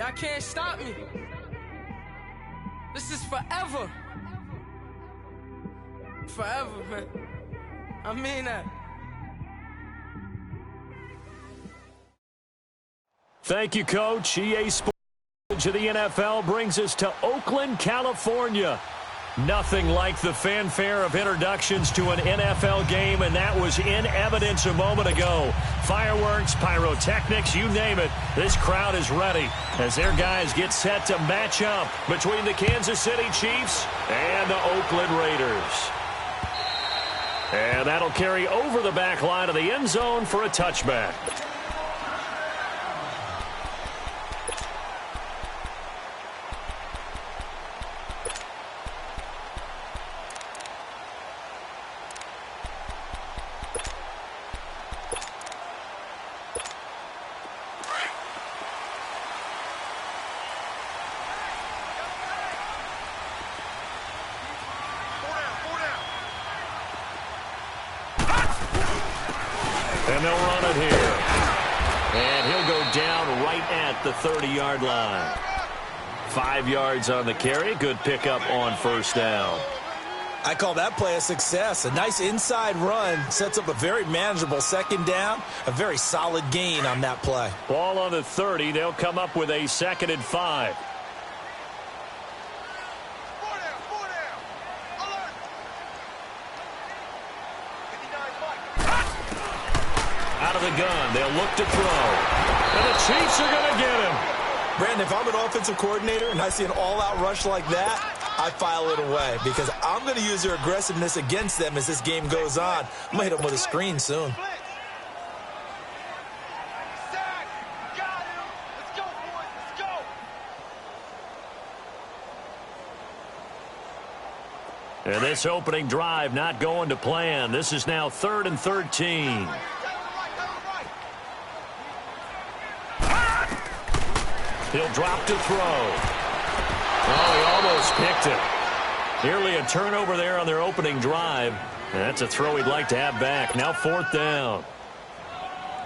Y'all can't stop me. This is forever. Forever, man. I mean that. Thank you, Coach. EA Sports to the NFL brings us to Oakland, California. Nothing like the fanfare of introductions to an NFL game, and that was in evidence a moment ago. Fireworks, pyrotechnics, you name it. This crowd is ready as their guys get set to match up between the Kansas City Chiefs and the Oakland Raiders. And that'll carry over the back line of the end zone for a touchback. And they'll run it here. And he'll go down right at the 30-yard line. 5 yards on the carry. Good pickup on first down. I call that play a success. A nice inside run sets up a very manageable second down. A very solid gain on that play. Ball on the 30. They'll come up with a 2nd and 5. Out of the gun, they'll look to throw. And the Chiefs are going to get him. Brandon, if I'm an offensive coordinator and I see an all-out rush like that, I file it away because I'm going to use their aggressiveness against them as this game goes on. I'm going to hit them with a screen soon. And this opening drive not going to plan. This is now 3rd and 13. He'll drop to throw. Oh, he almost picked it. Nearly a turnover there on their opening drive. And that's a throw he'd like to have back. Now 4th down.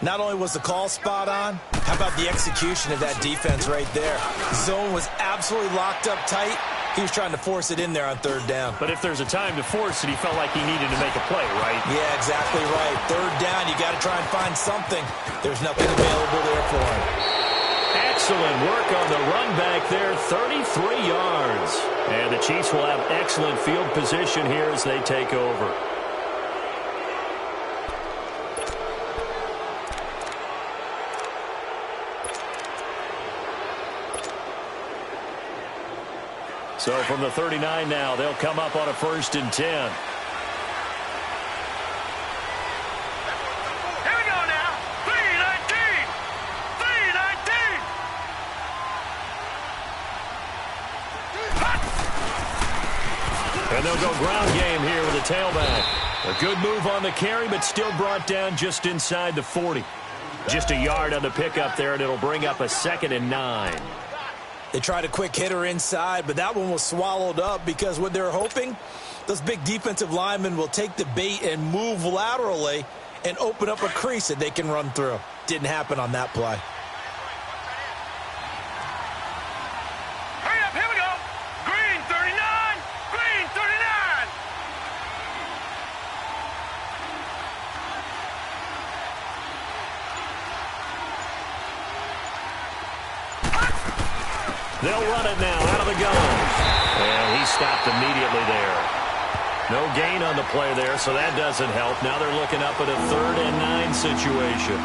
Not only was the call spot on, how about the execution of that defense right there? Zone was absolutely locked up tight. He was trying to force it in there on 3rd down. But if there's a time to force it, he felt like he needed to make a play, right? Yeah, exactly right. 3rd down, you got to try and find something. There's nothing available there for him. Excellent work on the run back there, 33 yards. And the Chiefs will have excellent field position here as they take over. So from the 39 now, they'll come up on a 1st and 10. And they'll go ground game here with a tailback. A good move on the carry, but still brought down just inside the 40. Just a yard on the pickup there, and it'll bring up a 2nd and 9. They tried a quick hitter inside, but that one was swallowed up because what they're hoping, those big defensive linemen will take the bait and move laterally and open up a crease that they can run through. Didn't happen on that play. They'll run it now out of the gun. And he stopped immediately there. No gain on the play there, so that doesn't help. Now they're looking up at a 3rd and 9 situation.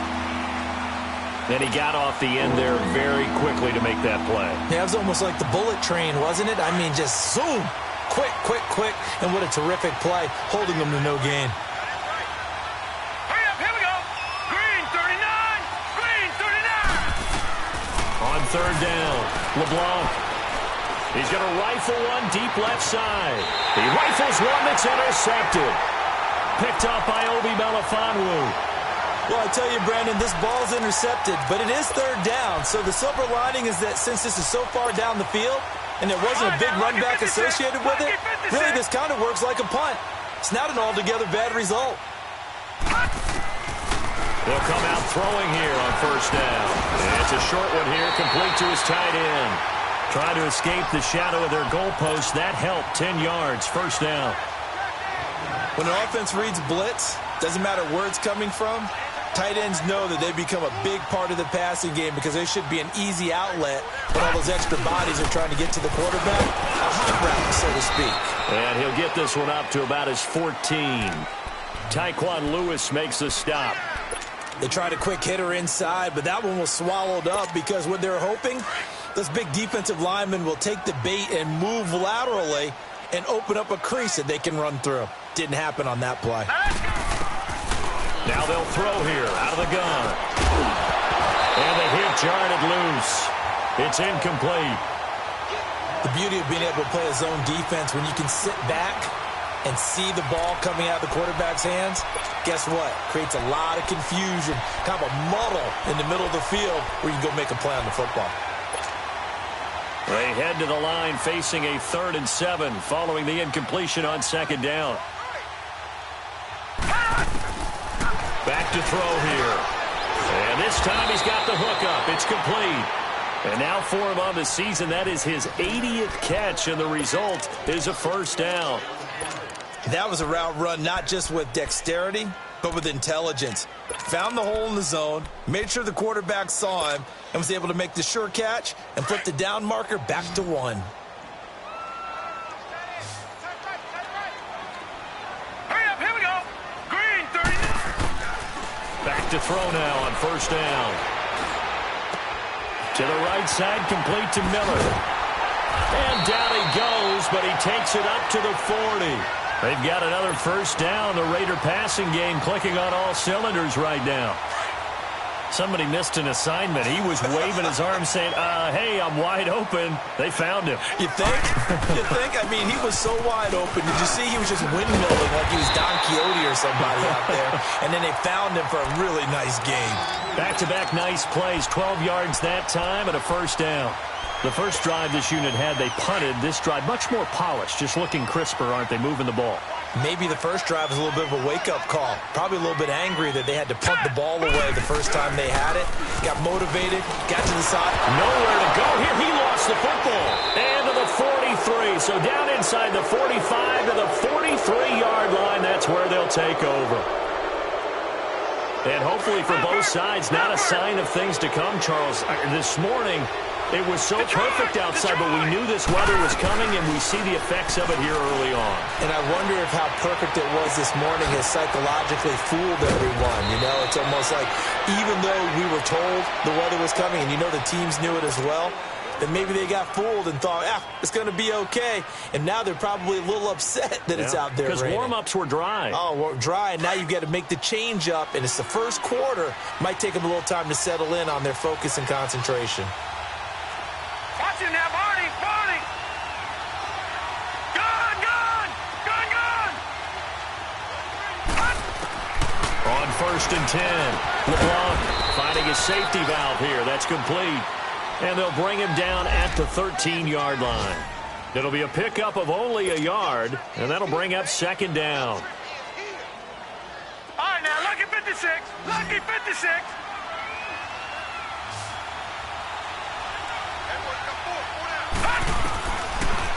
And he got off the end there very quickly to make that play. Yeah, it was almost like the bullet train, wasn't it? I mean, just zoom. Quick, quick, quick. And what a terrific play, holding them to no gain. Hurry up, here we go. Green 39, green 39. On 3rd down, LeBlanc. He's going to rifle one deep left side. He rifles one that's intercepted. Picked off by Obi Melifonwu. Well, I tell you, Brandon, this ball's intercepted, but it is 3rd down. So the silver lining is that since this is so far down the field and there wasn't a big run back associated with it, really this kind of works like a punt. It's not an altogether bad result. They'll come out throwing here on first down. And it's a short one here, complete to his tight end. Trying to escape the shadow of their goalpost. That helped. 10 yards, first down. When an offense reads blitz, doesn't matter where it's coming from, tight ends know that they become a big part of the passing game because they should be an easy outlet when all those extra bodies are trying to get to the quarterback. A hot route, so to speak. And he'll get this one up to about his 14. Tyquan Lewis makes the stop. They tried a quick hitter inside, but that one was swallowed up because what they're hoping, those big defensive linemen will take the bait and move laterally and open up a crease that they can run through. Didn't happen on that play. Now they'll throw here out of the gun. And the hit jarred loose. It's incomplete. The beauty of being able to play a zone defense when you can sit back and see the ball coming out of the quarterback's hands, guess what? Creates a lot of confusion, kind of a muddle in the middle of the field where you can go make a play on the football. They head to the line facing a 3rd and 7 following the incompletion on second down. Back to throw here. And this time he's got the hook up. It's complete. And now for him on the season, that is his 80th catch, and the result is a first down. That was a route run not just with dexterity, but with intelligence. Found the hole in the zone, made sure the quarterback saw him, and was able to make the sure catch and flip the down marker back to 1. Hurry up, here we go. Green, 30. Back to throw now on first down. To the right side, complete to Miller. And down he goes, but he takes it up to the 40. They've got another first down. The Raider passing game clicking on all cylinders right now. Somebody missed an assignment. He was waving his arms saying, hey, I'm wide open. They found him. You think? You think? I mean, he was so wide open. Did you see he was just windmilling like he was Don Quixote or somebody out there? And then they found him for a really nice game. Back-to-back nice plays. 12 yards that time and a first down. The first drive this unit had, they punted. This drive, much more polished, just looking crisper, aren't they, moving the ball? Maybe the first drive was a little bit of a wake-up call. Probably a little bit angry that they had to punt the ball away the first time they had it. Got motivated, got to the side. Nowhere to go here. He lost the football. And to the 43. So down inside the 45 to the 43-yard line. That's where they'll take over. And hopefully for both sides, not a sign of things to come, Charles. This morning, it was so perfect outside, but we knew this weather was coming, and we see the effects of it here early on. And I wonder if how perfect it was this morning has psychologically fooled everyone. You know, it's almost like even though we were told the weather was coming, and you know the teams knew it as well, then maybe they got fooled and thought, it's going to be okay. And now they're probably a little upset that it's out there because warm-ups were dry. Oh, well, dry, and now you've got to make the change up, and it's the first quarter. Might take them a little time to settle in on their focus and concentration. Watch it now, Barney, Barney. Gun, gun, gun, gun. On 1st and 10, LeBlanc finding a safety valve here. That's complete. And they'll bring him down at the 13-yard line. It'll be a pickup of only a yard, and that'll bring up second down. All right, now, lucky 56. Lucky 56.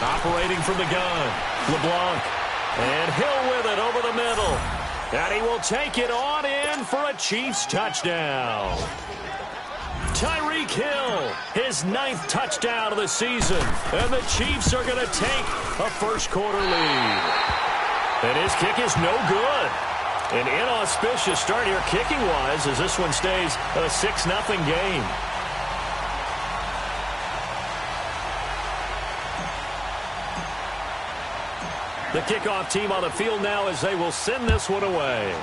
Operating from the gun, LeBlanc. And Hill with it over the middle. And he will take it on in for a Chiefs touchdown. Tyreek Hill, his 9th touchdown of the season. And the Chiefs are going to take a first-quarter lead. And his kick is no good. An inauspicious start here kicking-wise as this one stays a 6-0 game. The kickoff team on the field now as they will send this one away.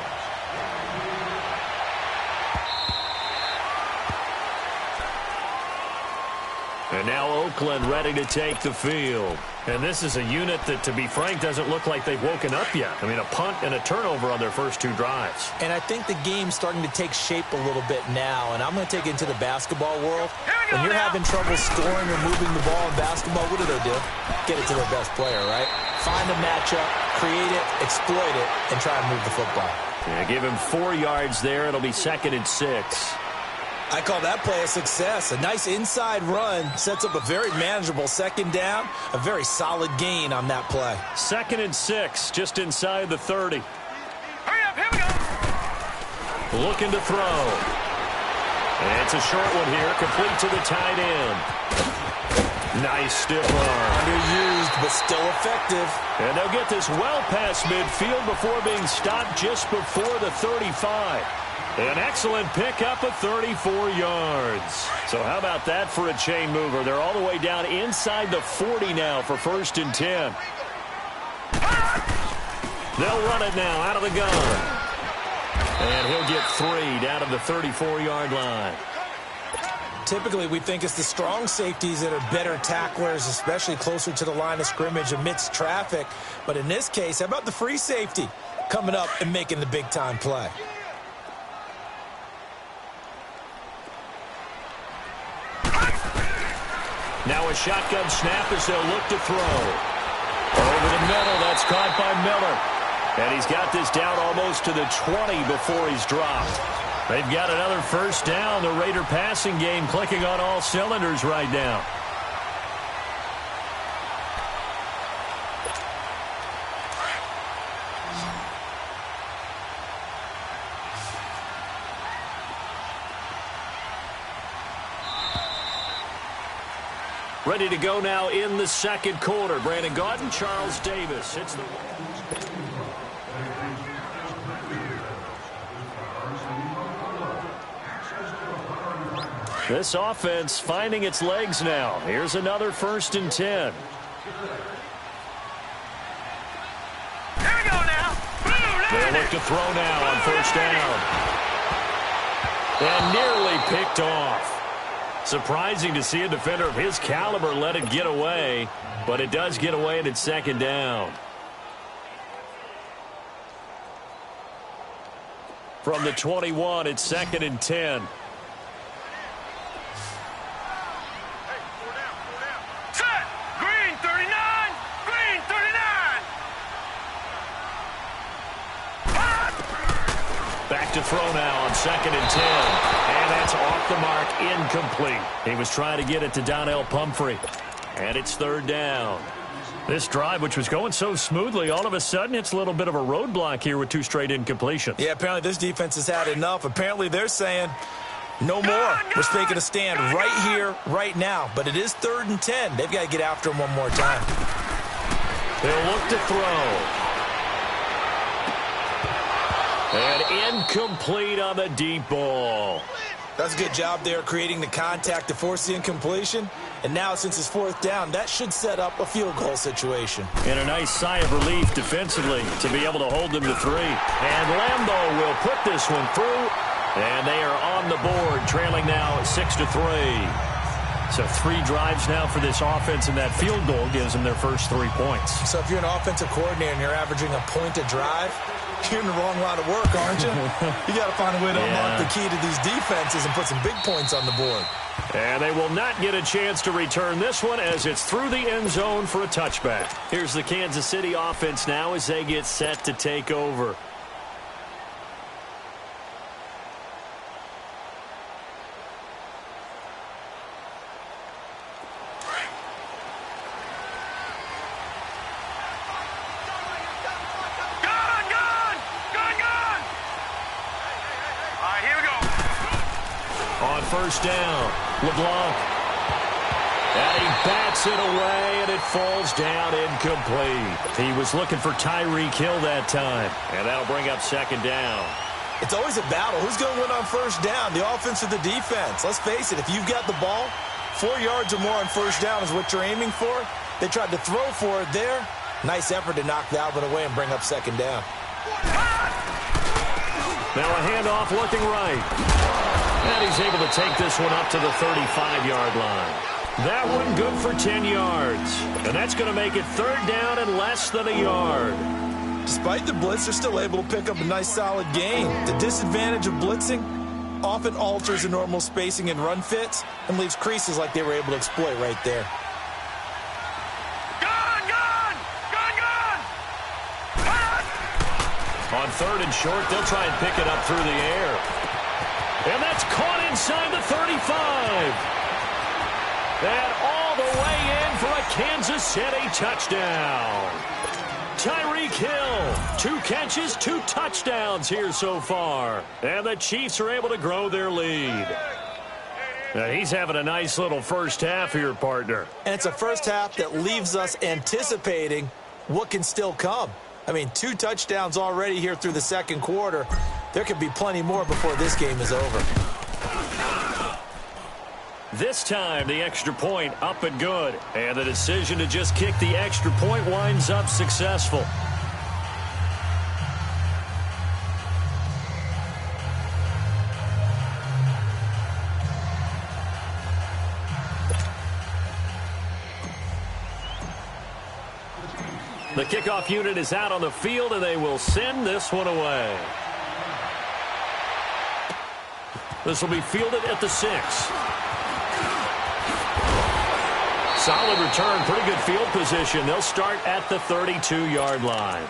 And now Oakland ready to take the field. And this is a unit that, to be frank, doesn't look like they've woken up yet. I mean, a punt and a turnover on their first 2 drives. And I think the game's starting to take shape a little bit now. And I'm going to take it into the basketball world. When you're having trouble scoring or moving the ball in basketball, what do? Get it to their best player, right? Find a matchup, create it, exploit it, and try and move the football. Yeah, give him 4 yards there. It'll be 2nd and 6. I call that play a success. A nice inside run sets up a very manageable 2nd down. A very solid gain on that play. 2nd and 6, just inside the 30. Hurry up, here we go. Looking to throw. And it's a short one here, complete to the tight end. Nice stiff arm. Underused, but still effective. And they'll get this well past midfield before being stopped just before the 35. An excellent pickup of 34 yards. So how about that for a chain mover? They're all the way down inside the 40 now for 1st and 10. They'll run it now out of the gun. And he'll get 3 down to the 34-yard line. Typically, we think it's the strong safeties that are better tacklers, especially closer to the line of scrimmage amidst traffic. But in this case, how about the free safety coming up and making the big-time play? Now a shotgun snap as they'll look to throw. Over the middle, that's caught by Miller. And he's got this down almost to the 20 before he's dropped. They've got another 1st down. The Raider passing game clicking on all cylinders right now. Ready to go now in the 2nd quarter. Brandon Gaudin, Charles Davis. It's the... This offense finding its legs now. Here's another 1st and 10. Here we go now. They'll look to throw now on 1st down. And nearly picked off. Surprising to see a defender of his caliber let it get away, but it does get away and it's 2nd down. From the 21, it's 2nd and 10. Set. Green 39. Green 39. Back to throw now on 2nd and 10. And that's off the mark, incomplete. He was trying to get it to Donnell Pumphrey. And it's 3rd down. This drive, which was going so smoothly, all of a sudden it's a little bit of a roadblock here with 2 straight incompletions. Yeah, apparently this defense has had enough. Apparently they're saying no more. We're taking a stand right here, right now. But it is 3rd and 10. They've got to get after him one more time. They'll look to throw. And incomplete on the deep ball. That's a good job there creating the contact to force the incompletion. And now since it's 4th down, that should set up a field goal situation. And a nice sigh of relief defensively to be able to hold them to 3. And Lambeau will put this one through. And they are on the board, trailing now 6-3. So 3 drives now for this offense, and that field goal gives them their first 3 points. So if you're an offensive coordinator and you're averaging a point a drive, you're in the wrong line of work, aren't you? You got to find a way to unlock the key to these defenses and put some big points on the board. And they will not get a chance to return this one as it's through the end zone for a touchback. Here's the Kansas City offense now as they get set to take over. On 1st down, LeBlanc. And he bats it away, and it falls down incomplete. He was looking for Tyreek Hill that time, and that'll bring up 2nd down. It's always a battle. Who's going to win on 1st down, the offense or the defense? Let's face it, if you've got the ball, 4 yards or more on 1st down is what you're aiming for. They tried to throw for it there. Nice effort to knock that one away and bring up 2nd down. Now a handoff looking right. And he's able to take this one up to the 35-yard line. That one good for 10 yards. And that's going to make it third down and less than a yard. Despite the blitz, they're still able to pick up a nice solid gain. The disadvantage of blitzing often alters the normal spacing and run fits and leaves creases like they were able to exploit right there. On third and short, they'll try and pick it up through the air. And that's caught inside the 35. And all the way in for a Kansas City touchdown. Tyreek Hill, 2 catches, 2 touchdowns here so far. And the Chiefs are able to grow their lead. Now he's having a nice little first half here, partner. And it's a first half that leaves us anticipating what can still come. I mean, 2 touchdowns already here through the second quarter. There could be plenty more before this game is over. This time, the extra point up and good. And the decision to just kick the extra point winds up successful. The kickoff unit is out on the field, and they will send this one away. This will be fielded at the 6. Solid return, pretty good field position. They'll start at the 32-yard line.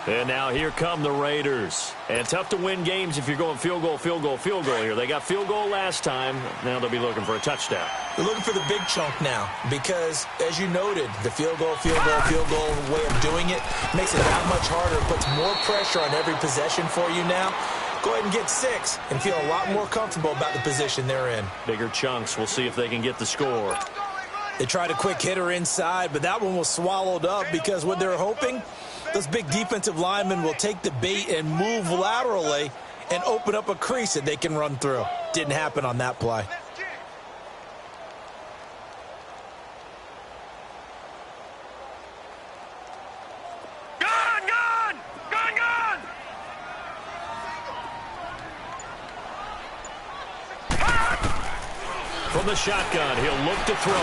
And now here come the Raiders. And tough to win games if you're going field goal, field goal, field goal here. They got field goal last time. Now they'll be looking for a touchdown. They're looking for the big chunk now because, as you noted, the field goal way of doing it makes it that much harder, puts more pressure on every possession for you now. Go ahead and get 6 and feel a lot more comfortable about the position they're in. Bigger chunks. We'll see if they can get the score. They tried a quick hitter inside, but that one was swallowed up because what they're hoping, those big defensive linemen will take the bait and move laterally and open up a crease that they can run through. Didn't happen on that play. From the shotgun, he'll look to throw.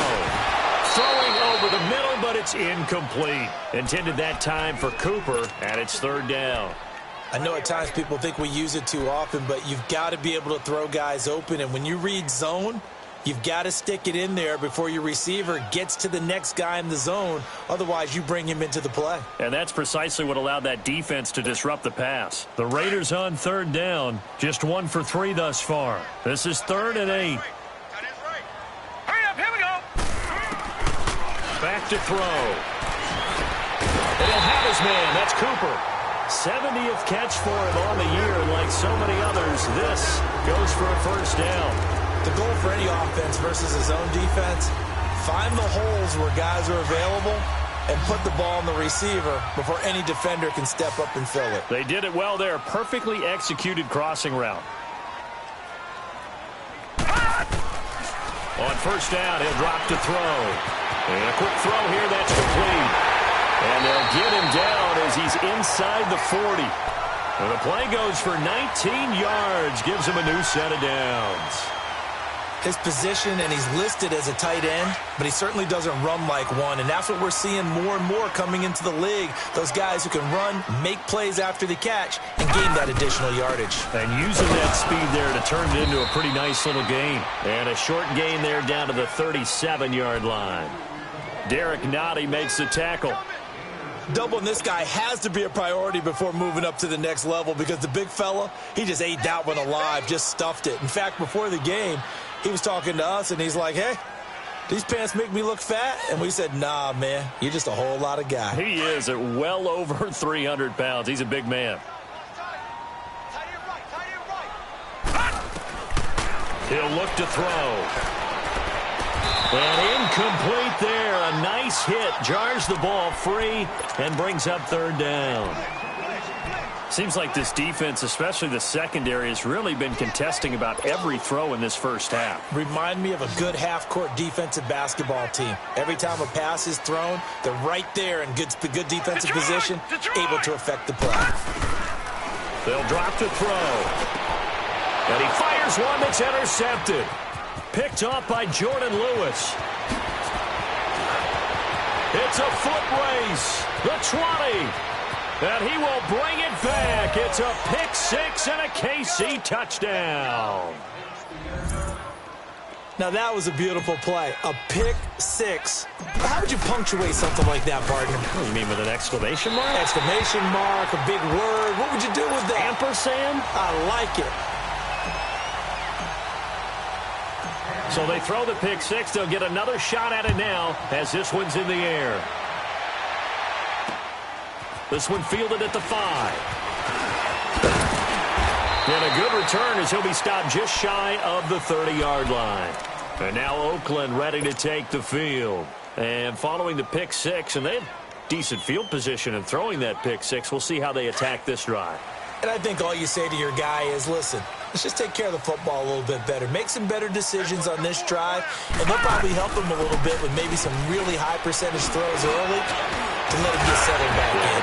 Throwing over the middle, but it's incomplete. Intended that time for Cooper, and it's third down. I know at times people think we use it too often, but you've got to be able to throw guys open. And when you read zone, you've got to stick it in there before your receiver gets to the next guy in the zone. Otherwise, you bring him into the play. And that's precisely what allowed that defense to disrupt the pass. The Raiders on third down, just 1 for 3 thus far. This is 3rd and 8. Back to throw. And he'll have his man. That's Cooper. 70th catch for him on the year, and like so many others, this goes for a first down. The goal for any offense versus a zone defense, find the holes where guys are available and put the ball on the receiver before any defender can step up and fill it. They did it well there. Perfectly executed crossing route. On first down, he'll drop to throw. And a quick throw here, that's complete. And they'll get him down as he's inside the 40. And the play goes for 19 yards, gives him a new set of downs. His position, and he's listed as a tight end, but he certainly doesn't run like one. And that's what we're seeing more and more coming into the league. Those guys who can run, make plays after the catch, and gain that additional yardage. And using that speed there to turn it into a pretty nice little gain. And a short gain there down to the 37-yard line. Derek Nottie makes the tackle. Doubling this guy has to be a priority before moving up to the next level because the big fella, he just ate that one alive, just stuffed it. In fact, before the game, he was talking to us, and he's like, hey, these pants make me look fat? And we said, nah, man, you're just a whole lot of guy. He is at well over 300 pounds. He's a big man. He'll look to throw. And incomplete there. A nice hit. Jars the ball free and brings up third down. Seems like this defense, especially the secondary, has really been contesting about every throw in this first half. Remind me of a good half-court defensive basketball team. Every time a pass is thrown, they're right there in good defensive position, able to affect the play. They'll drop to throw. And he fires one that's intercepted. Picked off by Jordan Lewis. It's a foot race. The 20. And he will bring it back. It's a pick six and a KC touchdown. Now, that was a beautiful play. A pick six. How would you punctuate something like that, partner? What do you mean, with an exclamation mark? Exclamation mark, a big word. What would you do with that? Ampersand? I like it. So they throw the pick six. They'll get another shot at it now as this one's in the air. This one fielded at the 5. And a good return as he'll be stopped just shy of the 30-yard line. And now Oakland ready to take the field. And following the pick six, and they have decent field position in throwing that pick six. We'll see how they attack this drive. And I think all you say to your guy is, listen, let's just take care of the football a little bit better. Make some better decisions on this drive, and they'll probably help him a little bit with maybe some really high percentage throws early to let him get settled back in.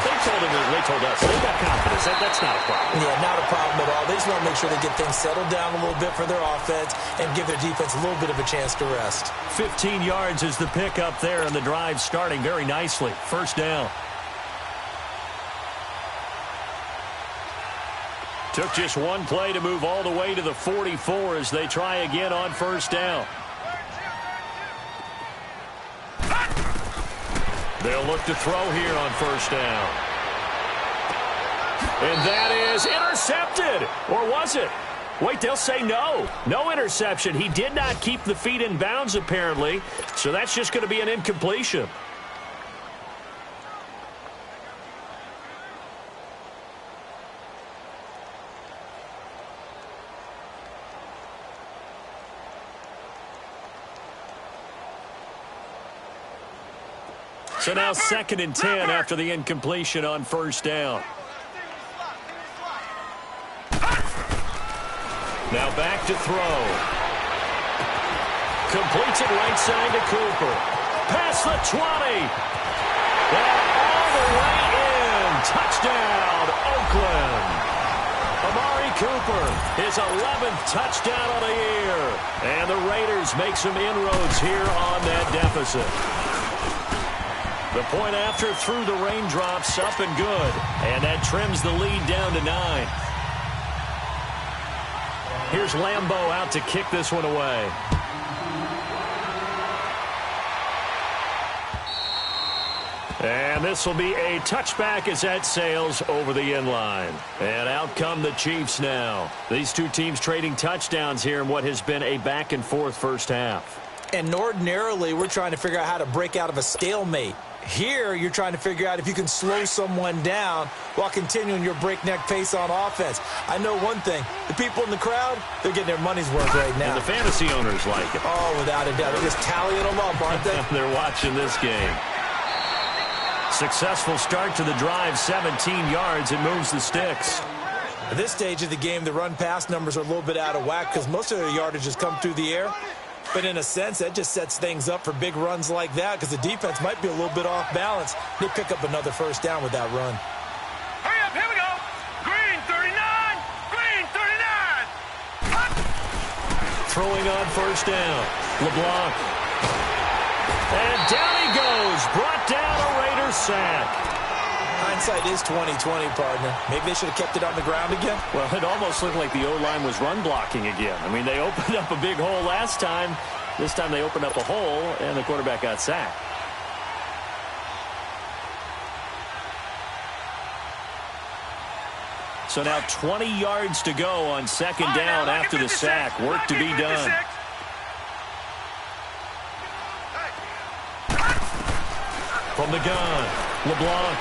They told us they've got confidence. That's not a problem. Yeah, not a problem at all. They just want to make sure they get things settled down a little bit for their offense and give their defense a little bit of a chance to rest. 15 yards is the pickup there, and the drive starting very nicely. First down. Took just one play to move all the way to the 44 as they try again on first down. They'll look to throw here on first down. And that is intercepted. Or was it? Wait, they'll say no. No interception. He did not keep the feet in bounds, apparently. So that's just going to be an incompletion. So now 2nd and 10 after the incompletion on first down. Now back to throw. Completes it right side to Cooper. Past the 20. And all the way in. Touchdown, Oakland. Amari Cooper, his 11th touchdown of the year. And the Raiders make some inroads here on that deficit. The point after through the raindrops, up and good. And that trims the lead down to 9. Here's Lambeau out to kick this one away. And this will be a touchback as that sails over the end line. And out come the Chiefs now. These two teams trading touchdowns here in what has been a back-and-forth first half. And ordinarily, we're trying to figure out how to break out of a stalemate. Here, you're trying to figure out if you can slow someone down while continuing your breakneck pace on offense. I know one thing. The people in the crowd, they're getting their money's worth right now. And the fantasy owners like it. Oh, without a doubt. They're just tallying them up, aren't they? They're watching this game. Successful start to the drive, 17 yards. It moves the sticks. At this stage of the game, the run-pass numbers are a little bit out of whack because most of their yardage has come through the air. But in a sense, that just sets things up for big runs like that because the defense might be a little bit off balance. They pick up another first down with that run. Hurry up, here we go. Green 39. Green 39. Throwing on first down. LeBlanc. And down he goes. Brought down a Raiders sack. Hindsight is 20/20, partner. Maybe they should have kept it on the ground again. Well, it almost looked like the O-line was run blocking again. I mean, they opened up a big hole last time. This time they opened up a hole, and the quarterback got sacked. So now 20 yards to go on second down after the sack. Work to be done. From the gun, LeBlanc.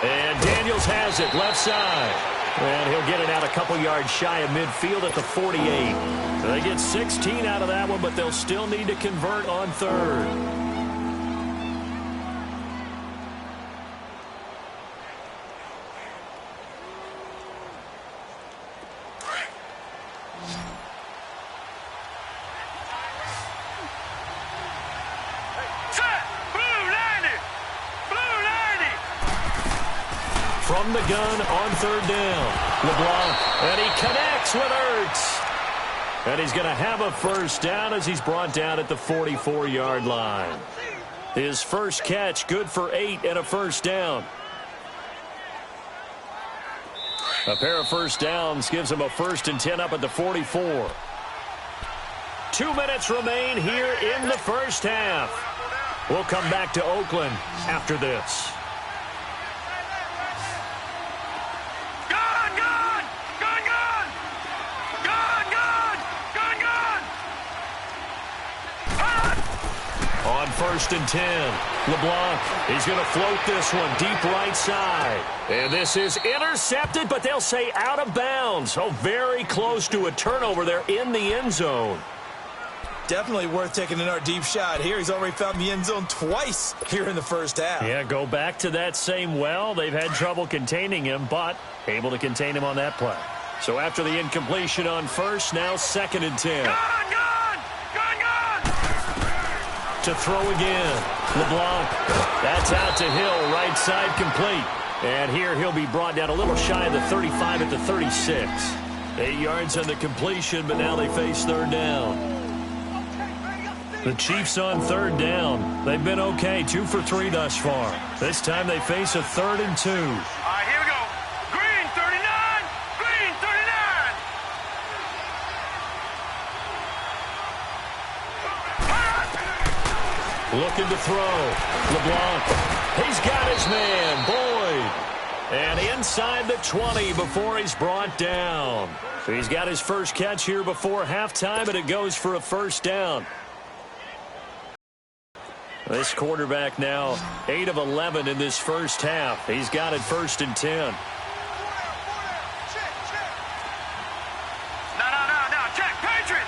And Daniels has it, left side. And he'll get it out a couple yards shy of midfield at the 48. They get 16 out of that one, but they'll still need to convert on third. From the gun on third down. LeBlanc, and he connects with Ertz. And he's going to have a first down as he's brought down at the 44-yard line. His first catch, good for 8 and a first down. A pair of first downs gives him a 1st and 10 up at the 44. 2 minutes remain here in the first half. We'll come back to Oakland after this. On 1st and 10, LeBlanc, he's going to float this one deep right side. And this is intercepted, but they'll say out of bounds. Oh, very close to a turnover there in the end zone. Definitely worth taking another deep shot here. He's already found the end zone twice here in the first half. Yeah, go back to that same well. They've had trouble containing him, but able to contain him on that play. So after the incompletion on 1st, now 2nd and 10. To throw again. LeBlanc. That's out to Hill. Right side complete. And here he'll be brought down a little shy of the 35 at the 36. 8 yards on the completion, but now they face 3rd down. The Chiefs on 3rd down. They've been okay. 2 for 3 thus far. This time they face a 3rd and 2. All right, here we go. Green 39. Green 39. Looking to throw. LeBlanc. He's got his man. Boyd. And inside the 20 before he's brought down. He's got his first catch here before halftime, and it goes for a 1st down. This quarterback now 8 of 11 in this first half. He's got it 1st and 10. No. Check. Patriot.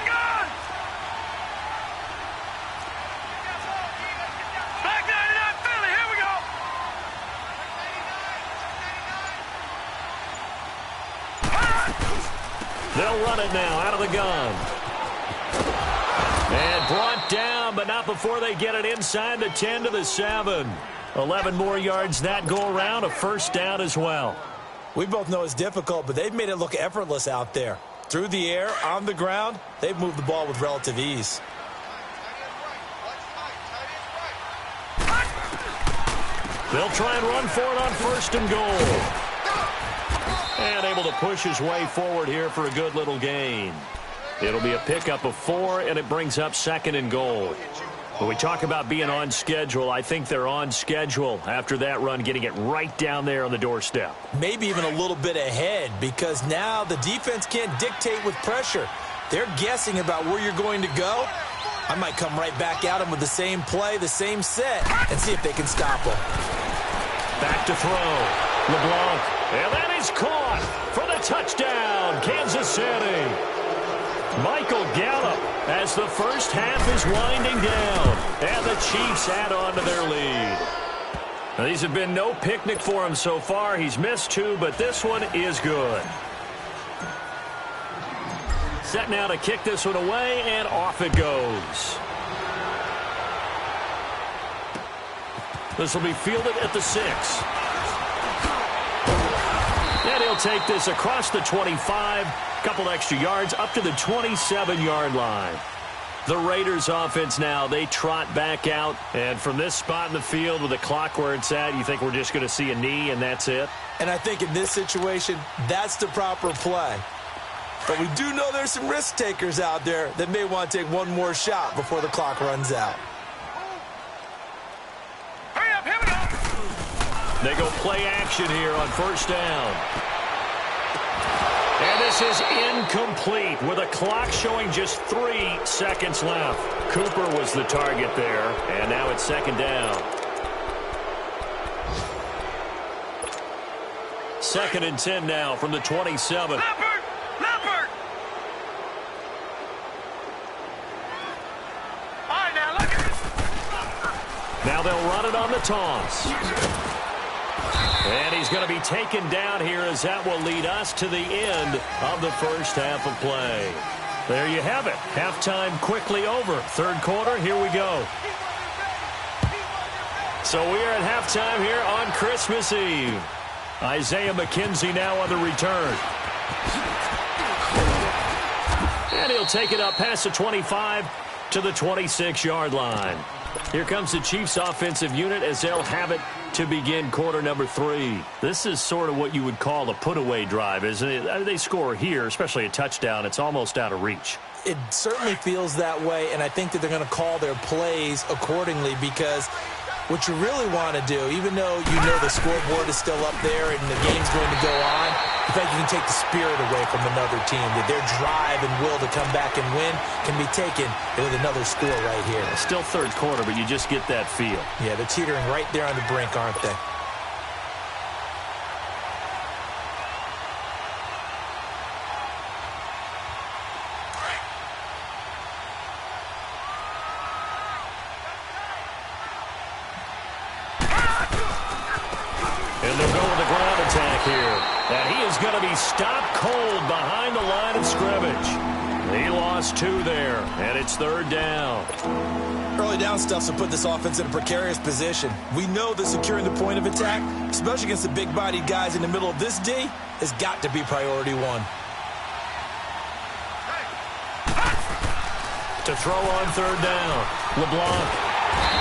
Gun. Back 99 Philly. Here we go. They'll run it now out of the gun. And brought down, but not before they get it inside the 10 to the 7. 11 more yards that go around, a 1st down as well. We both know it's difficult, but they've made it look effortless out there. Through the air, on the ground, they've moved the ball with relative ease. They'll try and run for it on 1st and goal. And able to push his way forward here for a good little gain. It'll be a pickup of 4, and it brings up 2nd and goal. When we talk about being on schedule, I think they're on schedule after that run, getting it right down there on the doorstep. Maybe even a little bit ahead, because now the defense can't dictate with pressure. They're guessing about where you're going to go. I might come right back at them with the same play, the same set, and see if they can stop them. Back to throw. LeBlanc. And that is caught for the touchdown, Kansas City. Michael Gallup as the first half is winding down. And the Chiefs add on to their lead. Now, these have been no picnic for him so far. He's missed 2, but this one is good. Set now to kick this one away, and off it goes. This will be fielded at the 6. And he'll take this across the 25, couple extra yards, up to the 27-yard line. The Raiders offense now, they trot back out. And from this spot in the field with the clock where it's at, you think we're just going to see a knee and that's it? And I think in this situation, that's the proper play. But we do know there's some risk takers out there that may want to take one more shot before the clock runs out. Hurry up, here we go. They go play action here on 1st down. And this is incomplete with a clock showing just 3 seconds left. Cooper was the target there, and now it's 2nd down. 2nd and 10 now from the 27. Leopard! All right, now look at this. Now they'll run it on the toss. And he's going to be taken down here as that will lead us to the end of the first half of play. There you have it. Halftime quickly over. 3rd quarter, here we go. So we are at halftime here on Christmas Eve. Isaiah McKenzie now on the return. And he'll take it up past the 25 to the 26-yard line. Here comes the Chiefs offensive unit as they'll have it to begin quarter number 3. This is sort of what you would call a put-away drive, isn't it? They score here, especially a touchdown. It's almost out of reach. It certainly feels that way, and I think that they're going to call their plays accordingly, because what you really want to do, even though you know the scoreboard is still up there and the game's going to go on, in fact, you can take the spirit away from another team, that their drive and will to come back and win can be taken with another score right here. It's still third quarter, but you just get that feel. Yeah, they're teetering right there on the brink, aren't they? And he is going to be stopped cold behind the line of scrimmage. He lost 2 there, and it's third down. Early down stuff will put this offense in a precarious position. We know that securing the point of attack, especially against the big-bodied guys in the middle of this D, has got to be priority 1. To throw on third down, LeBlanc.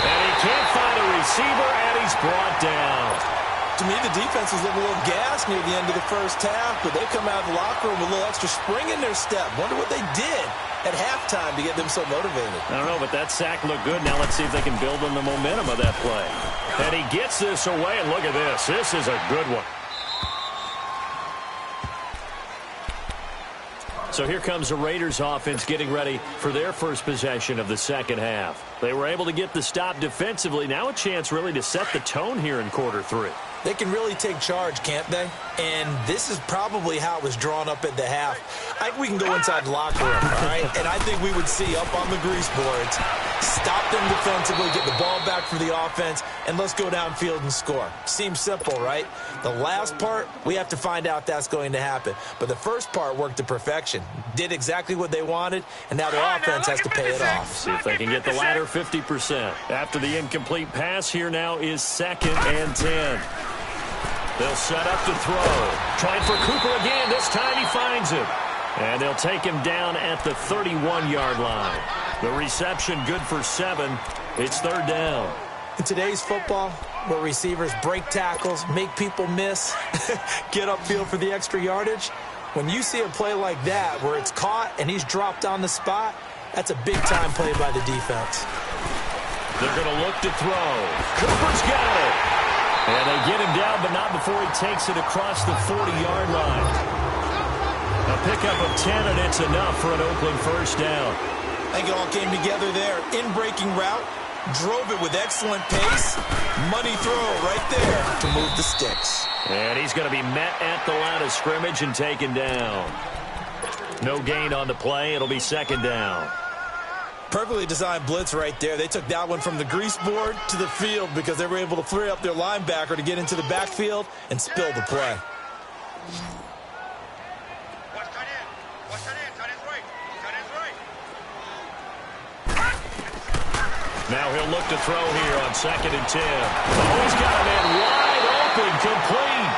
And he can't find a receiver, and he's brought down. To me, the defense was a little gas near the end of the first half, but they come out of the locker room with a little extra spring in their step. Wonder what they did at halftime to get them so motivated. I don't know, but that sack looked good. Now let's see if they can build on the momentum of that play. And he gets this away, and look at this. This is a good one. So here comes the Raiders offense getting ready for their first possession of the second half. They were able to get the stop defensively. Now a chance really to set the tone here in quarter 3. They can really take charge, can't they? And this is probably how it was drawn up at the half. I think we can go inside the locker room, all right? And I think we would see up on the grease boards, stop them defensively, get the ball back for the offense, and let's go downfield and score. Seems simple, right? The last part, we have to find out that's going to happen. But the first part worked to perfection. Did exactly what they wanted, and now their offense has to pay it off. See if they can get the latter 50%. After the incomplete pass, here now is 2nd and 10. They'll set up to throw. Trying for Cooper again. This time he finds him. And they'll take him down at the 31-yard line. The reception good for 7. It's third down. In today's football, where receivers break tackles, make people miss, get upfield for the extra yardage, when you see a play like that where it's caught and he's dropped on the spot, that's a big-time play by the defense. They're going to look to throw. Cooper's got it. And they get him down, but not before he takes it across the 40-yard line. A pickup of 10, and it's enough for an Oakland first down. I think it all came together there. In-breaking route, drove it with excellent pace. Money throw right there to move the sticks. And he's going to be met at the line of scrimmage and taken down. No gain on the play. It'll be second down. Perfectly designed blitz right there. They took that one from the grease board to the field because they were able to free up their linebacker to get into the backfield and spill the play. Now he'll look to throw here on 2nd and 10. Oh, he's got a man wide open, complete.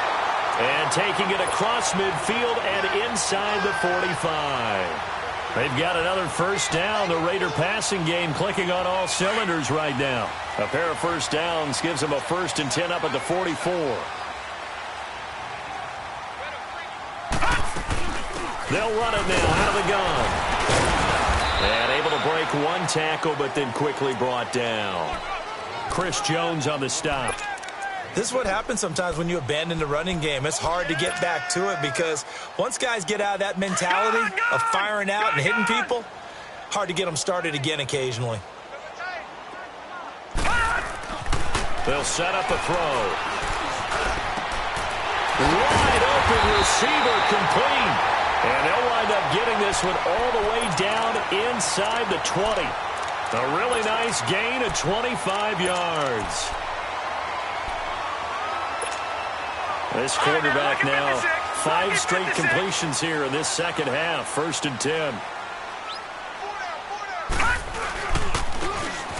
And taking it across midfield and inside the 45. They've got another first down. The Raider passing game clicking on all cylinders right now. A pair of first downs gives them a 1st and 10 up at the 44. They'll run it now out of the gun. And able to break one tackle, but then quickly brought down. Chris Jones on the stop. This is what happens sometimes when you abandon the running game. It's hard to get back to it because once guys get out of that mentality of firing out and hitting people, hard to get them started again occasionally. They'll set up a throw. Wide open receiver, complete. And they'll wind up getting this one all the way down inside the 20. A really nice gain of 25 yards. This quarterback now, 5 straight completions here in this second half. 1st and 10.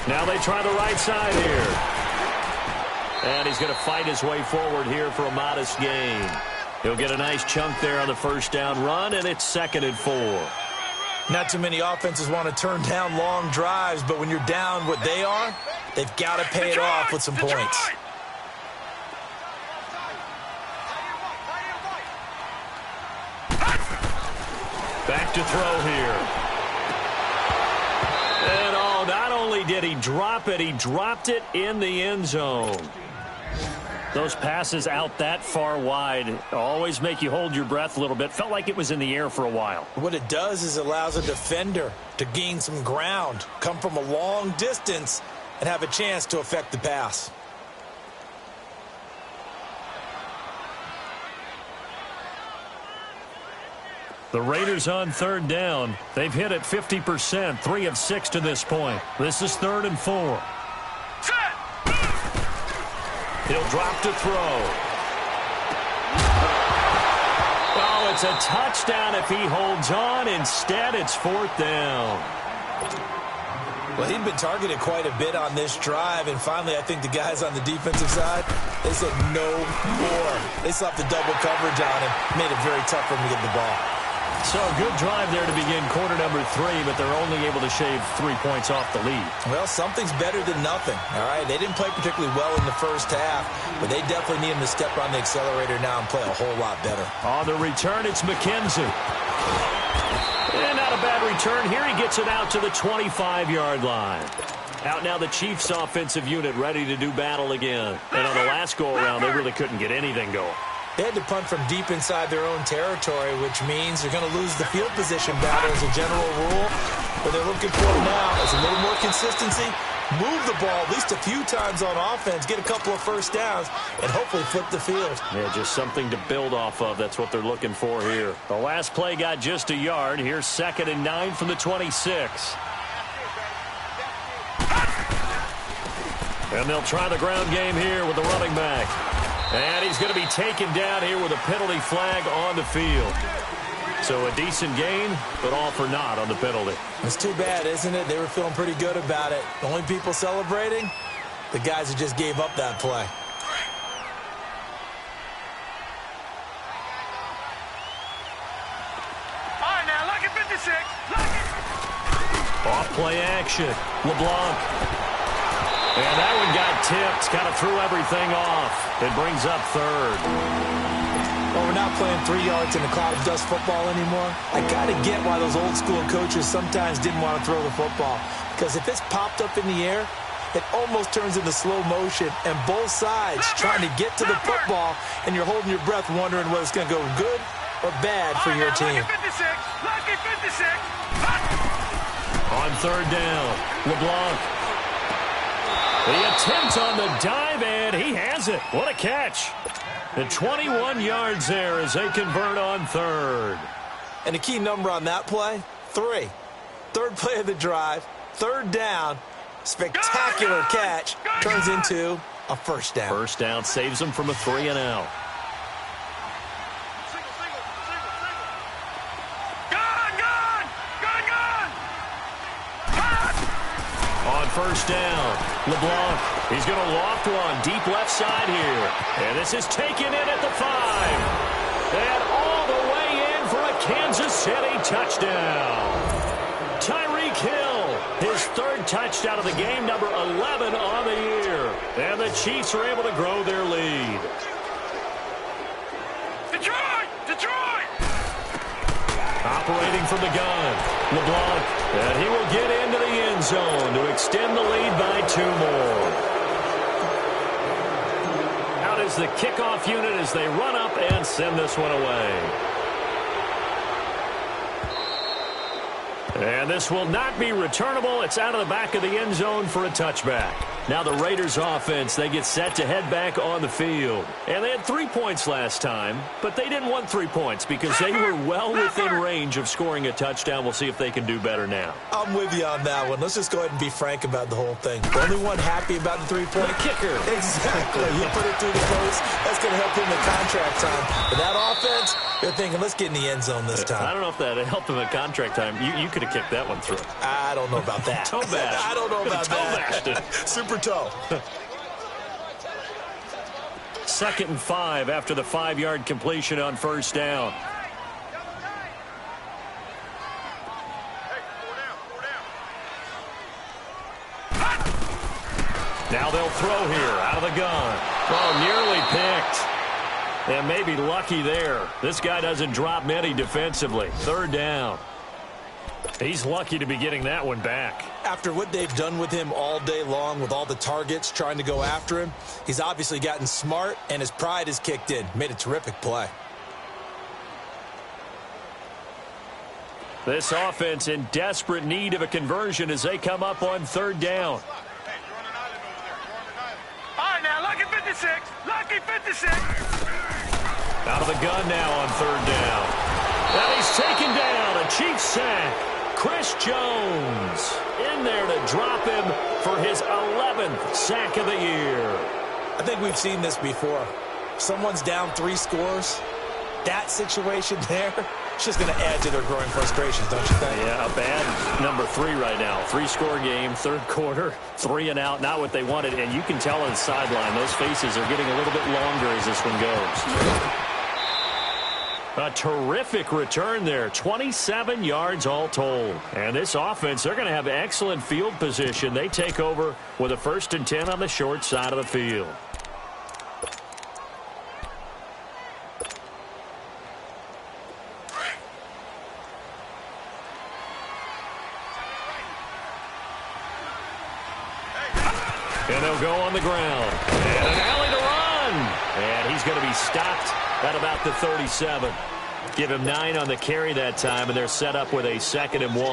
Now they try the right side here. And he's going to fight his way forward here for a modest gain. He'll get a nice chunk there on the first down run, and it's 2nd and 4. Not too many offenses want to turn down long drives, but when you're down what they are, they've got to pay it off with some points. Back to throw here. And not only did he drop it, he dropped it in the end zone. Those passes out that far wide always make you hold your breath a little bit. Felt like it was in the air for a while. What it does is it allows a defender to gain some ground, come from a long distance, and have a chance to affect the pass. The Raiders on third down. They've hit it 50%, 3 of 6 to this point. This is 3rd and 4. He'll drop to throw. Oh, it's a touchdown if he holds on. Instead, it's 4th down. Well, he'd been targeted quite a bit on this drive, and finally I think the guys on the defensive side, they said no more. They slapped the double coverage on him, made it very tough for him to get the ball. So a good drive there to begin quarter number 3, but they're only able to shave 3 points off the lead. Well, something's better than nothing, all right? They didn't play particularly well in the first half, but they definitely need him to step on the accelerator now and play a whole lot better. On the return, it's McKenzie. And not a bad return. Here he gets it out to the 25-yard line. Out now the Chiefs' offensive unit ready to do battle again. And on the last go-around, they really couldn't get anything going. They had to punt from deep inside their own territory, which means they're going to lose the field position battle as a general rule. What they're looking for now is a little more consistency, move the ball at least a few times on offense, get a couple of first downs, and hopefully flip the field. Yeah, just something to build off of. That's what they're looking for here. The last play got just a yard. Here's 2nd and 9 from the 26. And they'll try the ground game here with the running back. And he's going to be taken down here with a penalty flag on the field. So a decent gain, but all for naught on the penalty. It's too bad, isn't it? They were feeling pretty good about it. The only people celebrating, the guys who just gave up that play. All right, now, look at 56. Look it. Off play action. LeBlanc. And that one got tipped. Kind of threw everything off. It brings up 3rd. Well, we're not playing 3 yards in a cloud of dust football anymore. I got to get why those old school coaches sometimes didn't want to throw the football. Because if it's popped up in the air, it almost turns into slow motion. And both sides trying to get to the football, and you're holding your breath wondering whether it's going to go good or bad for your team. Look at 56. On 3rd down, LeBlanc. The attempt on the dive, and he has it. What a catch. The 21 yards there as they convert on 3rd. And the key number on that play, 3. 3rd play of the drive, 3rd down, spectacular catch, turns into a first down. First down saves them from a 3-and-out. On first down, LeBlanc, he's going to loft one deep left side here. And this is taken in at the 5. And all the way in for a Kansas City touchdown. Tyreek Hill, his 3rd touchdown of the game, number 11 on the year. And the Chiefs are able to grow their lead. Detroit! Operating from the gun, LeBlanc, and he will get into the end zone to extend the lead by 2 more. Out is the kickoff unit as they run up and send this one away. And this will not be returnable. It's out of the back of the end zone for a touchback. Now the Raiders offense, they get set to head back on the field. And they had 3 points last time, but they didn't want 3 points because they were well within range of scoring a touchdown. We'll see if they can do better now. I'm with you on that one. Let's just go ahead and be frank about the whole thing. The only one happy about the 3-point kicker. Exactly. You put it through the post. That's going to help him in contract time. But that offense, they're thinking, let's get in the end zone this time. I don't know if that helped him at contract time. You could have kicked that one through. I don't know about that. Toe bash. I don't know about that. Super toe. 2nd and 5 after the 5-yard completion on first down. Now they'll throw here out of the gun. Oh, nearly picked. And maybe lucky there. This guy doesn't drop many defensively. Third down. He's lucky to be getting that one back. After what they've done with him all day long with all the targets trying to go after him, he's obviously gotten smart and his pride has kicked in. Made a terrific play. This offense in desperate need of a conversion as they come up on third down. All right, now, lucky 56. Lucky 56. Out of the gun now on third down. And he's taken down. A Chiefs sack. Chris Jones in there to drop him for his 11th sack of the year. I think we've seen this before. Someone's down 3 scores. That situation there, it's just going to add to their growing frustrations, don't you think? Yeah, a bad number 3 right now. 3-score game, third quarter, 3 and out, not what they wanted. And you can tell on the sideline, those faces are getting a little bit longer as this one goes. A terrific return there, 27 yards all told. And this offense, they're going to have excellent field position. They take over with a 1st and 10 on the short side of the field. And they'll go on the ground. And an alley to run. And he's going to be stopped at about the 37. Give him 9 on the carry that time, and they're set up with a 2nd and 1.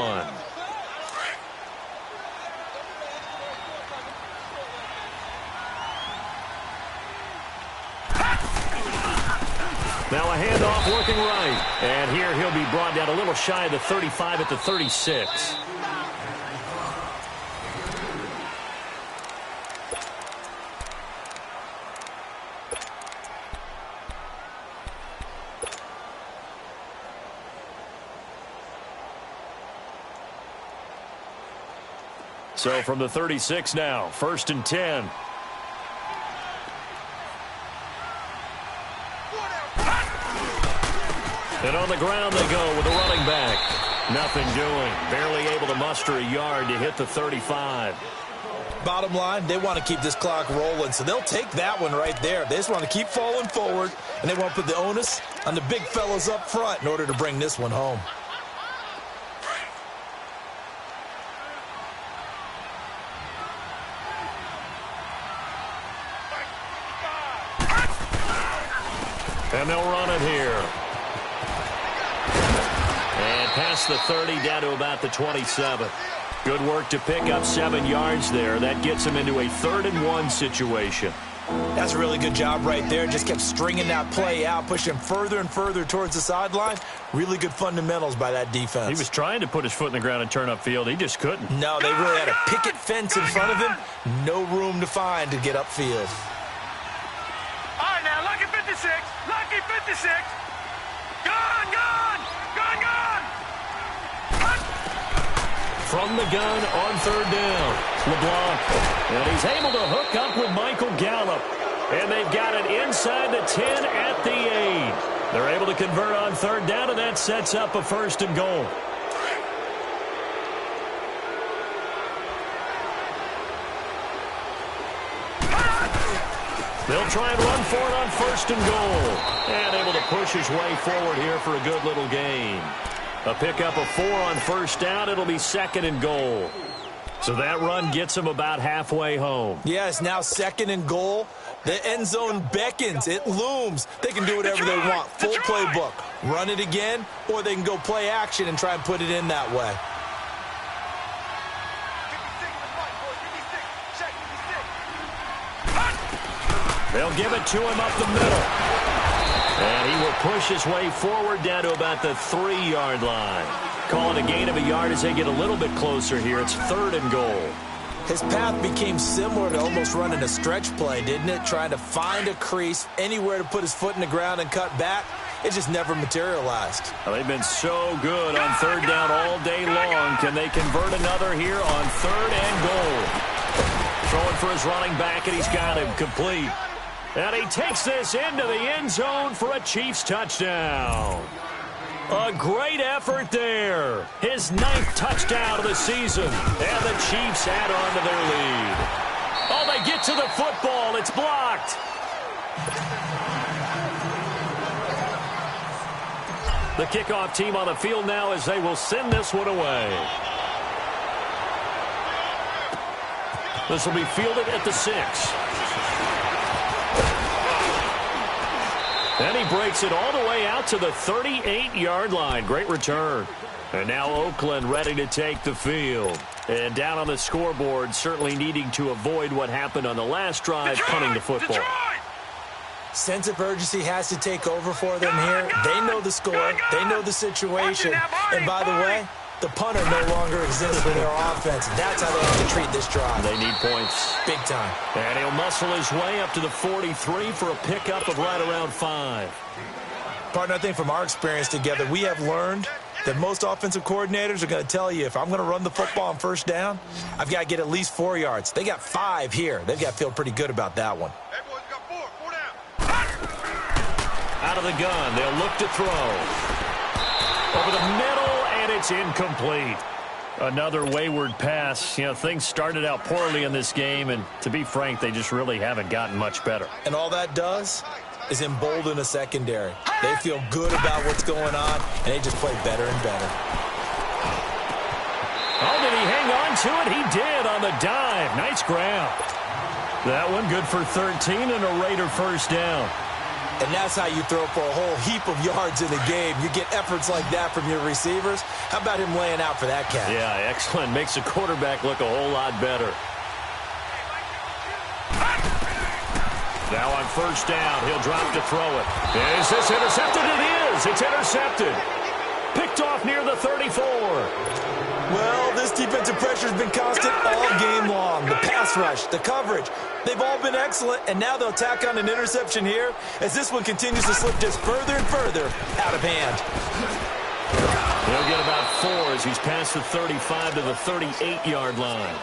Now a handoff working right. And here he'll be brought down a little shy of the 35 at the 36. So from the 36 now, 1st and 10. And on the ground they go with a running back. Nothing doing. Barely able to muster a yard to hit the 35. Bottom line, they want to keep this clock rolling, so they'll take that one right there. They just want to keep falling forward, and they want to put the onus on the big fellas up front in order to bring this one home. And they'll run it here. And past the 30 down to about the 27. Good work to pick up 7 yards there. That gets them into a 3rd and 1 situation. That's a really good job right there. Just kept stringing that play out, pushing further and further towards the sideline. Really good fundamentals by that defense. He was trying to put his foot in the ground and turn upfield. He just couldn't. No, they really had a picket fence in front of him. No room to find to get upfield. All right, now, lucky 56. Lucky 56. Gone, gone. Gone, gone. From the gun on 3rd down. LeBlanc. And he's able to hook up with Michael Gallup. And they've got it inside the 10 at the 8. They're able to convert on 3rd down, and that sets up a 1st and goal. They'll try and run for it on 1st and goal. And able to push his way forward here for a good little gain. A pickup of 4 on 1st down. It'll be 2nd and goal. So that run gets them about halfway home. Yes, now 2nd and goal. The end zone beckons. It looms. They can do whatever they want. Full playbook. Run it again, or they can go play action and try and put it in that way. They'll give it to him up the middle. And he will push his way forward down to about the 3-yard line. Calling a gain of a yard as they get a little bit closer here. It's 3rd and goal. His path became similar to almost running a stretch play, didn't it? Trying to find a crease, anywhere to put his foot in the ground and cut back. It just never materialized. Well, they've been so good on 3rd down all day long. Can they convert another here on 3rd and goal? Throwing for his running back, and he's got him complete. And he takes this into the end zone for a Chiefs touchdown. A great effort there. His 9th touchdown of the season. And the Chiefs add on to their lead. Oh, they get get to the football. It's blocked. The kickoff team on the field now as they will send this one away. This will be fielded at the 6. And he breaks it all the way out to the 38-yard line. Great return. And now Oakland ready to take the field. And down on the scoreboard, certainly needing to avoid what happened on the last drive, punting the football. Sense of urgency has to take over for them here. They know the score. They know the situation. And by the way, the punter no longer exists for their offense. That's how they have to treat this drive. They need points. Big time. And he'll muscle his way up to the 43 for a pickup of right around 5. Partner, I think from our experience together, we have learned that most offensive coordinators are going to tell you, if I'm going to run the football on first down, I've got to get at least 4 yards. They got 5 here. They've got to feel pretty good about that one. Out of the gun, they'll look to throw. Over the middle, and it's incomplete. Another wayward pass. You know, things started out poorly in this game, and to be frank, they just really haven't gotten much better. And all that does is embolden a secondary. They feel good about what's going on, and they just play better and better. Oh, did he hang on to it? He did on the dive. Nice grab. That one good for 13 and a Raider first down. And that's how you throw for a whole heap of yards in the game. You get efforts like that from your receivers. How about him laying out for that catch? Yeah, excellent. Makes the quarterback look a whole lot better. Now on first down, he'll drop to throw it. Is this intercepted? It is. It's intercepted. Picked off near the 34. Well, this defensive pressure has been constant all game long. The pass rush, the coverage, they've all been excellent, and now they'll tack on an interception here as this one continues to slip just further and further out of hand. He'll get about 4 as he's past the 35 to the 38-yard line.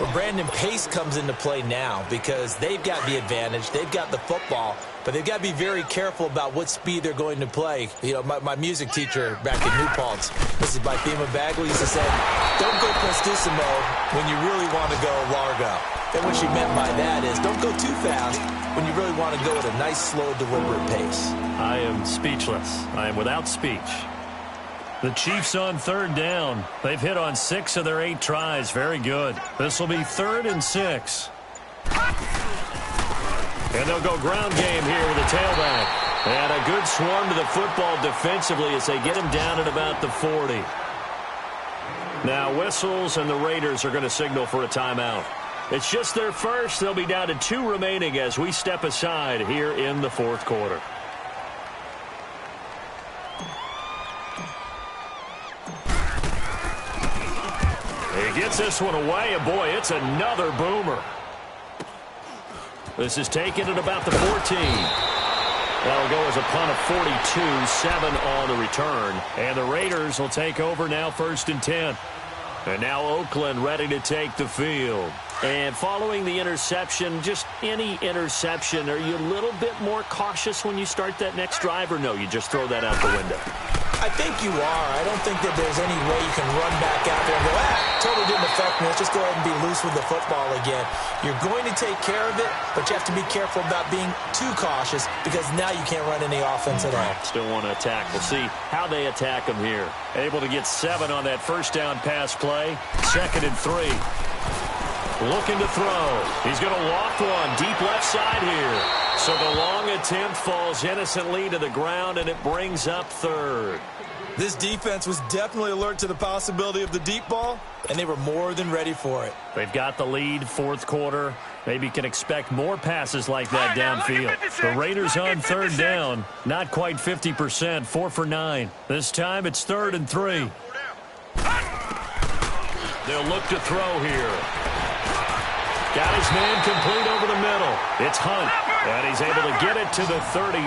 Well, Brandon, pace comes into play now because they've got the advantage. They've got the football, but they've got to be very careful about what speed they're going to play. You know, my music teacher back in New Paltz, this is by Thema Bagley, used to say, don't go prestissimo when you really want to go largo. And what she meant by that is don't go too fast when you really want to go at a nice, slow, deliberate pace. I am speechless. I am without speech. The Chiefs on third down. They've hit on 6 of their 8 tries. Very good. This will be 3rd and 6. And they'll go ground game here with a tailback. And a good swarm to the football defensively as they get him down at about the 40. Now whistles and the Raiders are going to signal for a timeout. It's just their first. They'll be down to 2 remaining as we step aside here in the 4th quarter. He gets this one away, and boy, it's another boomer. This is taken at about the 14. That'll go as a punt of 42, 7 on the return. And the Raiders will take over now 1st and 10. And now Oakland ready to take the field. And following the interception, just any interception, are you a little bit more cautious when you start that next drive, or no, you just throw that out the window? I think you are. I don't think that there's any way you can run back out there and go, totally didn't affect me. Let's just go ahead and be loose with the football again. You're going to take care of it, but you have to be careful about being too cautious because now you can't run any offense at all. Still want to attack. We'll see how they attack him here. Able to get 7 on that first down pass play. 2nd and 3. Looking to throw. He's going to loft one deep left side here. So the long attempt falls innocently to the ground, and it brings up 3rd. This defense was definitely alert to the possibility of the deep ball, and they were more than ready for it. They've got the lead, 4th quarter. Maybe can expect more passes like that downfield. The Raiders on 3rd down. Not quite 50%, 4 for 9. This time it's 3rd and 3. They'll look to throw here. Got his man complete over the middle. It's Hunt, and he's able to get it to the 33.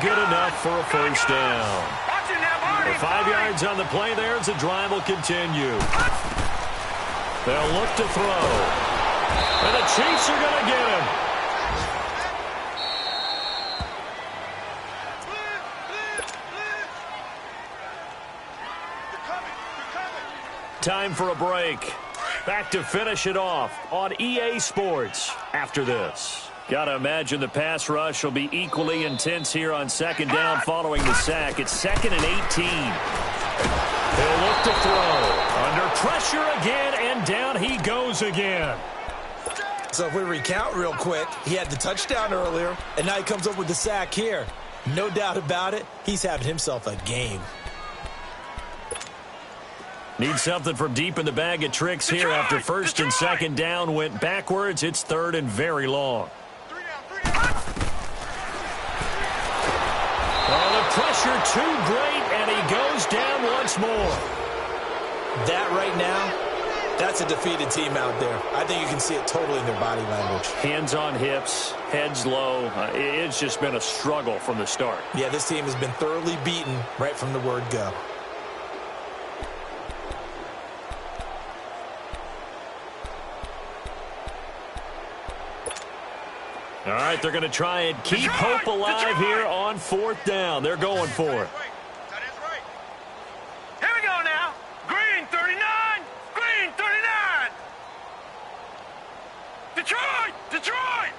Good enough for a first down. For 5 yards on the play there as the drive will continue. They'll look to throw. And the Chiefs are going to get him. Time for a break. Back to finish it off on EA Sports after this. Gotta imagine the pass rush will be equally intense here on second down following the sack. It's 2nd and 18. He'll look to throw. Under pressure again, and down he goes again. So if we recount real quick, he had the touchdown earlier, and now he comes up with the sack here. No doubt about it, he's having himself a game. Need something from deep in the bag of tricks here after 1st and 2nd down went backwards. It's 3rd and very long. Oh, the pressure too great, and he goes down once more. That right now, that's a defeated team out there. I think you can see it totally in their body language. Hands on hips, heads low. It's just been a struggle from the start. Yeah, this team has been thoroughly beaten right from the word go. All right, they're going to try and keep hope alive here on 4th down. They're going for it. Here we go now. Green 39. Green 39. Detroit. Detroit.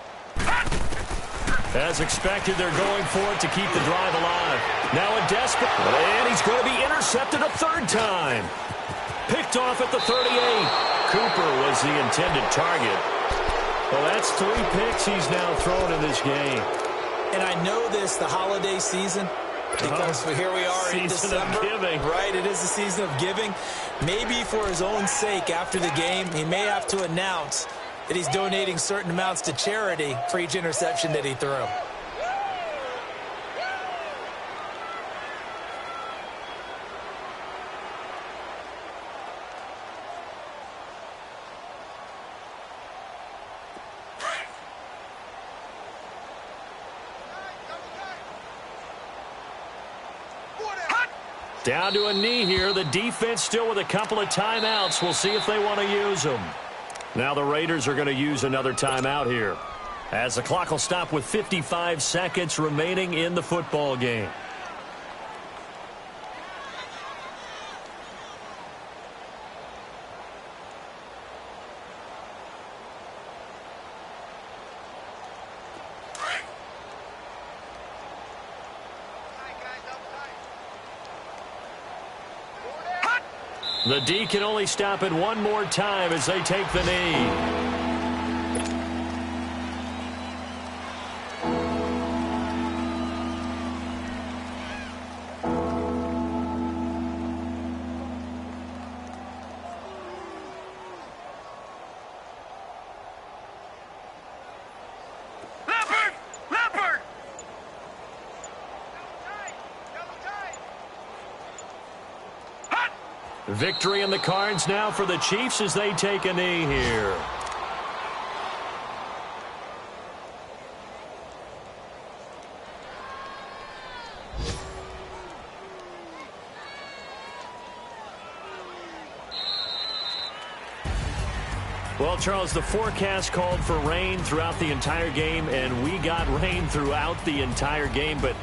As expected, they're going for it to keep the drive alive. Now a desperate, and he's going to be intercepted a 3rd time. Picked off at the 38. Cooper was the intended target. Well, that's 3 picks he's now thrown in this game. And I know this, the holiday season, because here we are in December. Season of giving. Right, it is the season of giving. Maybe for his own sake after the game, he may have to announce that he's donating certain amounts to charity for each interception that he threw. Down to a knee here. The defense still with a couple of timeouts. We'll see if they want to use them. Now the Raiders are going to use another timeout here, as the clock will stop with 55 seconds remaining in the football game. The D can only stop it one more time as they take the knee. Victory in the cards now for the Chiefs as they take a knee here. Well, Charles, the forecast called for rain throughout the entire game, and we got rain throughout the entire game. But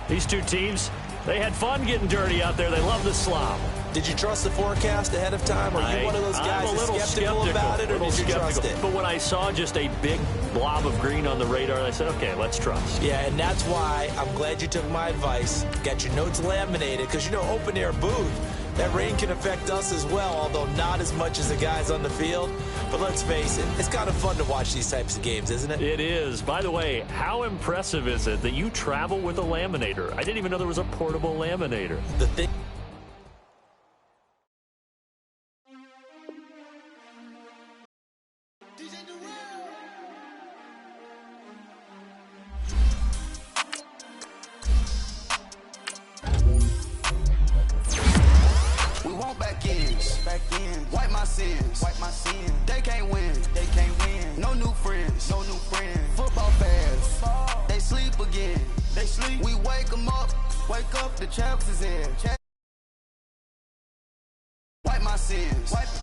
these two teams, they had fun getting dirty out there. They love the slop. Did you trust the forecast ahead of time? Or are you one of those guys that's skeptical about it, or did you trust it? But when I saw just a big blob of green on the radar, I said, okay, let's trust. Yeah, and that's why I'm glad you took my advice. Got your notes laminated, because, you know, open-air booth, that rain can affect us as well, although not as much as the guys on the field. But let's face it, it's kind of fun to watch these types of games, isn't it? It is. By the way, how impressive is it that you travel with a laminator? I didn't even know there was a portable laminator. The thing... Wipe my sins. They can't win. No new friends. Football fans. They sleep again. We wake them up. The champs is in. Wipe my sins.